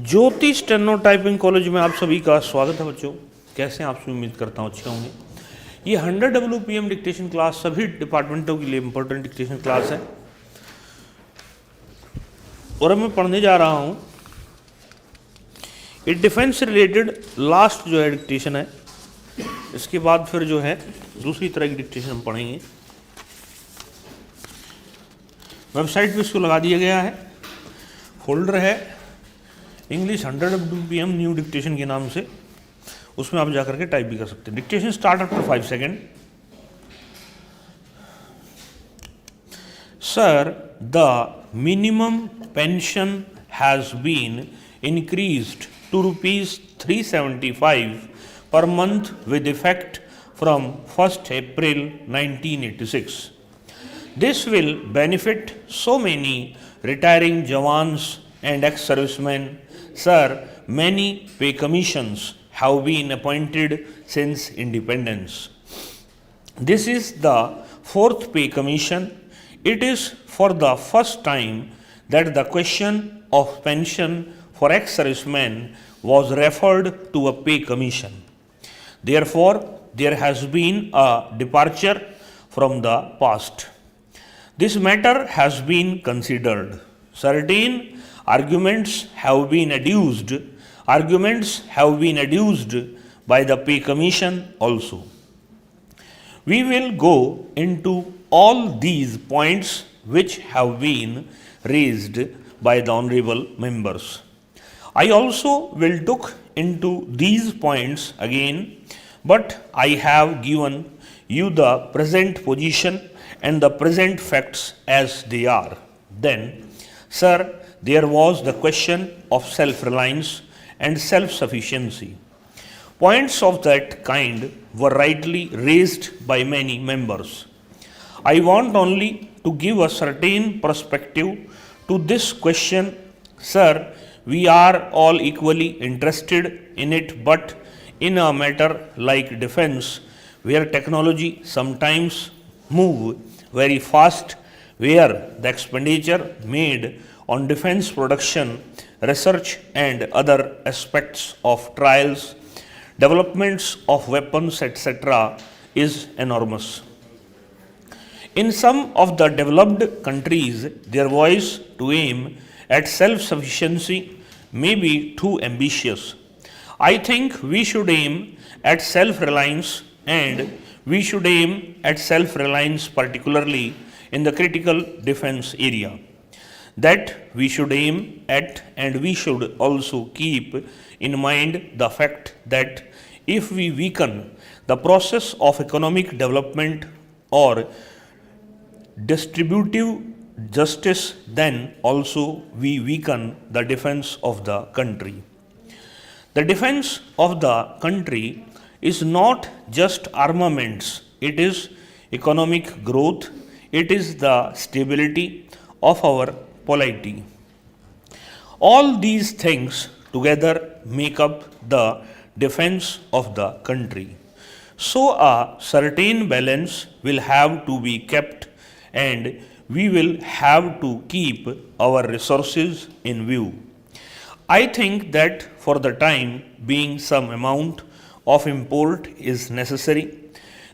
ज्योति steno typing college में आप सभी का स्वागत है बच्चों। कैसे हैं आप सभी? उम्मीद करता हूँ अच्छे होंगे। ये 100 WPM डिक्टेशन क्लास सभी डिपार्टमेंटों के लिए इम्पोर्टेंट डिक्टेशन क्लास है और अब मैं पढ़ने जा रहा हूँ ये डिफेंस रिलेटेड लास्ट जो है डिक्टेशन है। इसके बाद फिर जो है दूसरी तरह की डिक्टेशन हम पढ़ेंगे। वेबसाइट पे इसको लगा दिया गया है, फोल्डर है इंग्लिश 100 WPM न्यू डिक्टेशन के नाम से, उसमें आप जाकर के टाइप भी कर सकते हैं। Dictation start after 5 second. Sir, the minimum pension has been increased to ₹375 per month with effect from 1st April 1986. This will benefit so many retiring jawans and ex-servicemen. Sir, many pay commissions have been appointed since independence. This is the 4th pay commission. It is for the first time that the question of pension for ex-servicemen was referred to a pay commission. Therefore, there has been a departure from the past. This matter has been considered. Certain arguments have been adduced by the pay commission also. We will go into all these points which have been raised by the honorable members. I also will look into these points again, but I have given you the present position and the present facts as they are. Then, sir, there was the question of self-reliance and self-sufficiency. Points of that kind were rightly raised by many members. I want only to give a certain perspective to this question. Sir, we are all equally interested in it, but in a matter like defense, where technology sometimes move very fast, where the expenditure made on defense production, research and other aspects of trials, developments of weapons, etc. is enormous. In some of the developed countries, their voice to aim at self-sufficiency may be too ambitious. I think we should aim at self-reliance, and we should aim at self-reliance particularly in the critical defense area. That we should aim at, and we should also keep in mind the fact that if we weaken the process of economic development or distributive justice, then also we weaken the defense of the country. The defense of the country is not just armaments, it is economic growth, it is the stability of our polity. All these things together make up the defense of the country. So a certain balance will have to be kept, and we will have to keep our resources in view. I think that for the time being some amount of import is necessary.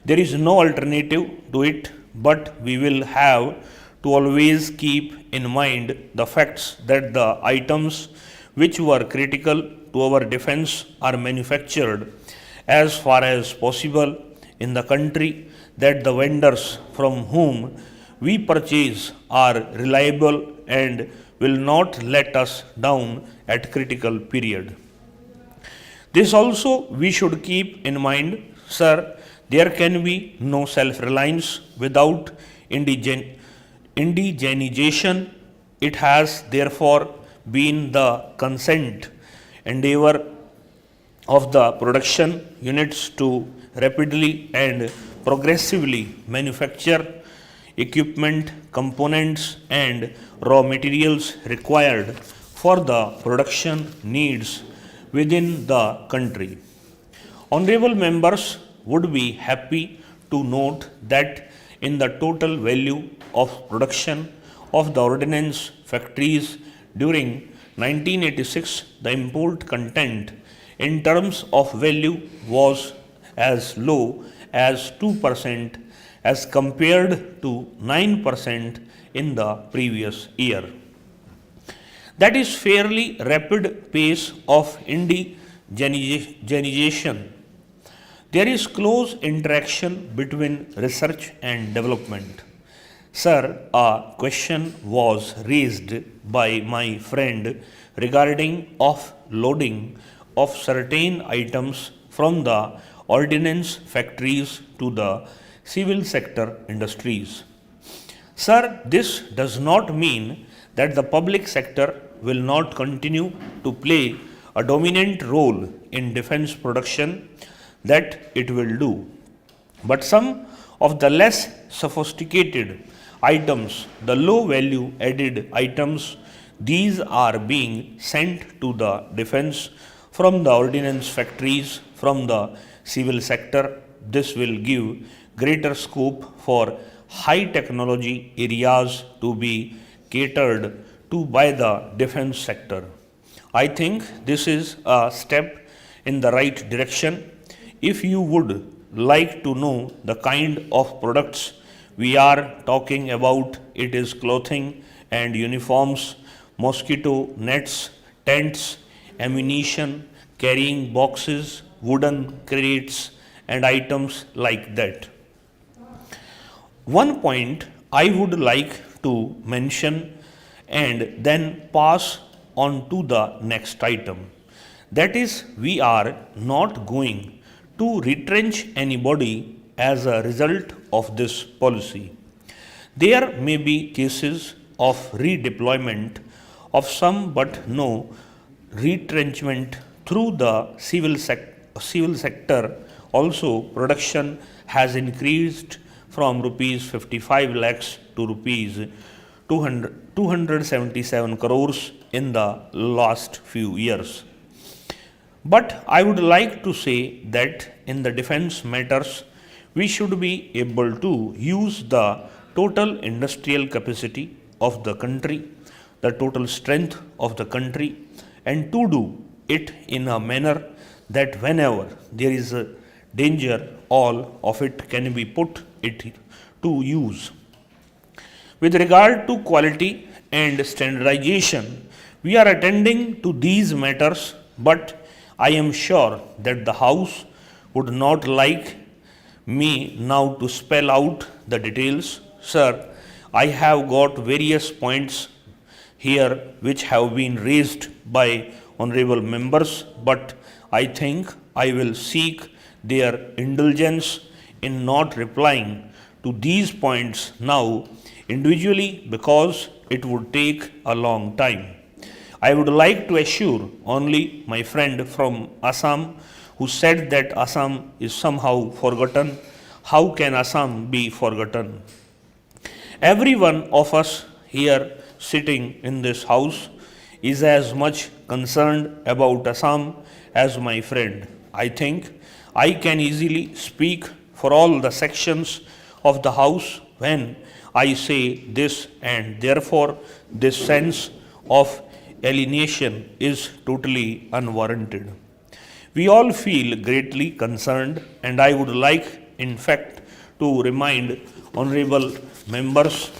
There is no alternative to it, but we will have to always keep in mind the facts that the items which were critical to our defense are manufactured as far as possible in the country, that the vendors from whom we purchase are reliable and will not let us down at critical period. This also we should keep in mind, sir. There can be no self-reliance without indigenization. It has therefore been the consent endeavor of the production units to rapidly and progressively manufacture equipment, components and raw materials required for the production needs within the country. Honorable members would be happy to note that in the total value of production of the ordnance factories during 1986, the import content in terms of value was as low as 2% as compared to 9% in the previous year. That is fairly rapid pace of indigenization. There is close interaction between research and development. Sir, a question was raised by my friend regarding offloading of certain items from the ordnance factories to the civil sector industries. Sir, this does not mean that the public sector will not continue to play a dominant role in defense production, that it will do. But some of the less sophisticated items, the low value added items, these are being sent to the defense from the ordnance factories, from the civil sector. This will give greater scope for high technology areas to be catered to by the defense sector. I think this is a step in the right direction. If you would like to know the kind of products we are talking about, it is clothing and uniforms, mosquito nets, tents, ammunition, carrying boxes, wooden crates, and items like that. One point I would like to mention and then pass on to the next item. That is, we are not going to retrench anybody as a result of this policy. There may be cases of redeployment of some, but no retrenchment through the civil sector. Also, production has increased from rupees 55 lakhs to rupees 277 crores in the last few years. But I would like to say that in the defense matters, we should be able to use the total industrial capacity of the country, the total strength of the country, and to do it in a manner that whenever there is a danger, all of it can be put it to use. With regard to quality and standardization, we are attending to these matters, but I am sure that the House would not like me now to spell out the details. Sir, I have got various points here which have been raised by honorable members, but I think I will seek their indulgence in not replying to these points now individually because it would take a long time. I would like to assure only my friend from Assam who said that Assam is somehow forgotten. How can Assam be forgotten? Every one of us here sitting in this house is as much concerned about Assam as my friend. I think I can easily speak for all the sections of the house when I say this, and therefore this sense of alienation is totally unwarranted. We all feel greatly concerned, and I would like, in fact, to remind honorable members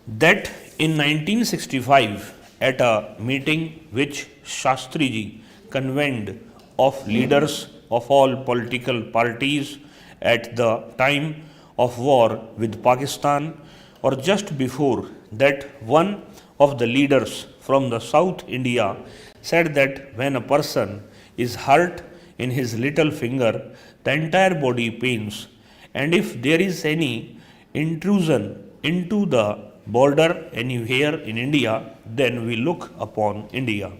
that in 1965, at a meeting which Shastriji convened of leaders of all political parties at the time of war with Pakistan, or just before that, one of the leaders from the South India said that when a person is hurt in his little finger, the entire body pains, and if there is any intrusion into the border anywhere in India, then we look upon India.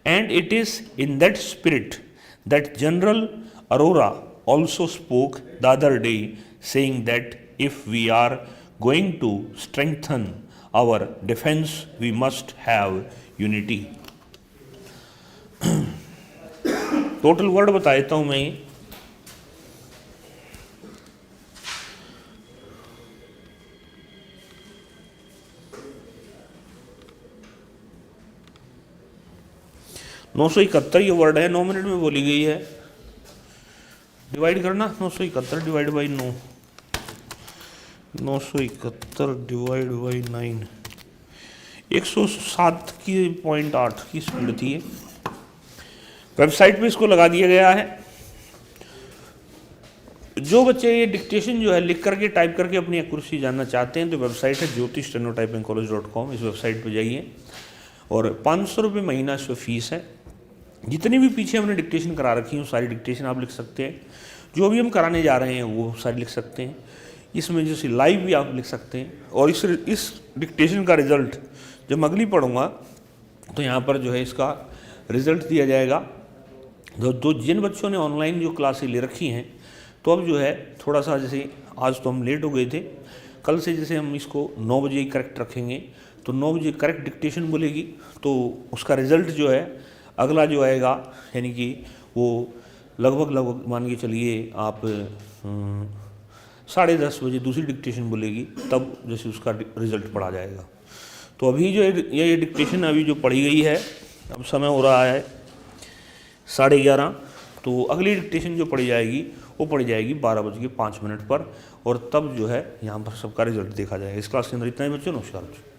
And it is in that spirit that General Arora also spoke the other day, saying that if we are going to strengthen our defense, we must have unity. Total word बता देता हूं मैं. 971 ये word है, 9 minute में बोली गई है। डिवाइड करना 971 डिवाइड बाई 9, 971 डिवाइड बाई 9, 107 की 0.8 की स्पीड थी ये। वेबसाइट पे इसको लगा दिया गया है। जो बच्चे ये डिक्टेशन जो है लिख करके टाइप करके अपनी एक्यूरेसी जानना चाहते हैं तो वेबसाइट है jyoti.stenotypingcollege.com, इस वेबसाइट पे जाइए और 500 रुपये महीना इसमें फ़ीस है। जितनी भी पीछे हमने डिक्टेशन करा रखी हैं सारी डिक्टेशन आप लिख सकते हैं, जो भी हम कराने जा रहे हैं वो सारे लिख सकते हैं। इसमें जैसे लाइव भी आप लिख सकते हैं। और इस डिक्टेशन का रिज़ल्ट जब मैं अगली पढ़ूँगा तो यहाँ पर जो है इसका रिज़ल्ट दिया जाएगा। तो जिन बच्चों ने ऑनलाइन जो क्लासें ले रखी हैं तो अब जो है थोड़ा सा, जैसे आज तो हम लेट हो गए थे, कल से जैसे हम इसको 9 बजे करेक्ट रखेंगे तो 9 बजे करेक्ट डिक्टेशन बोलेगी तो उसका रिज़ल्ट जो है अगला जो आएगा, यानी कि वो लगभग मान के चलिए आप 10:30 बजे दूसरी डिक्टेशन बोलेगी, तब जैसे उसका रिज़ल्ट पढ़ा जाएगा। तो अभी जो ये डिक्टेशन अभी जो पढ़ी गई है, अब समय हो रहा है 11:30, तो अगली डिक्टेशन जो पढ़ी जाएगी वो पढ़ी जाएगी 12:05 पर, और तब जो है यहाँ पर सबका रिजल्ट देखा जाएगा। इस क्लास के अंदर इतना ही बच्चों। नमस्कार।